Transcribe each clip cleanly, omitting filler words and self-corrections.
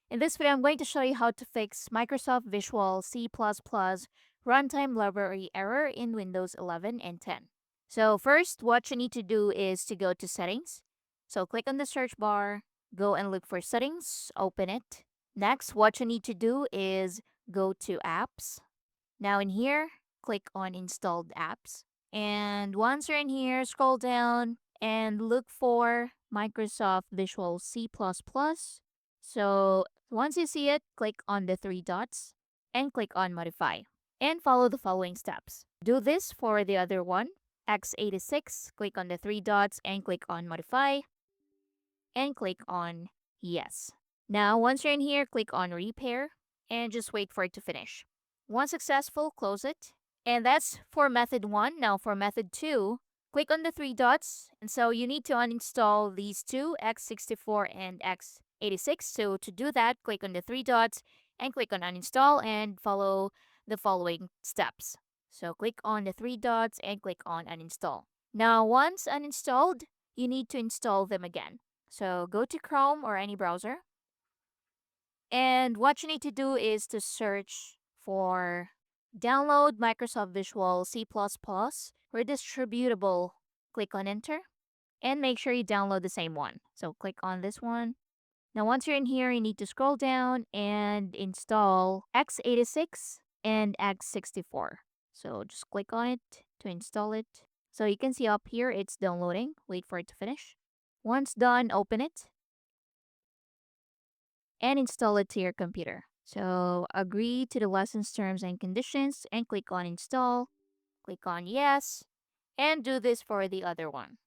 In this video, I'm going to show you how to fix Microsoft Visual C++ Runtime Library error in Windows 11 and 10. So first, what you need to do is to go to Settings. So click on the search bar, go and look for Settings, open it. Next, what you need to do is go to Apps. Now in here, click on Installed Apps. And once you're in here, scroll down and look for Microsoft Visual C++. So once you see it, click on the three dots and click on Modify and follow the following steps. Do this for the other one, x86, click on the three dots and click on Modify and click on Yes. Now, once you're in here, click on Repair and just wait for it to finish. Once successful, close it. And that's for method 1. Now for method 2, click on the three dots. And so you need to uninstall these two, x64 and x86. So to do that, click on the three dots and click on uninstall and follow the following steps. So click on the three dots and click on uninstall. Now once uninstalled, you need to install them again. So go to Chrome or any browser. And what you need to do is to search for download Microsoft Visual C++ Redistributable. Click on enter and make sure you download the same one. So click on this one. Now once you're in here, you need to scroll down and install x86 and x64. So just click on it to install it. So you can see up here it's downloading. Wait for it to finish. Once done, open it and install it to your computer. So agree to the license terms and conditions and click on install, click on yes, and do this for the other one.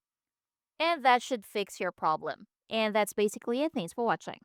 And that should fix your problem. And that's basically it. Thanks for watching.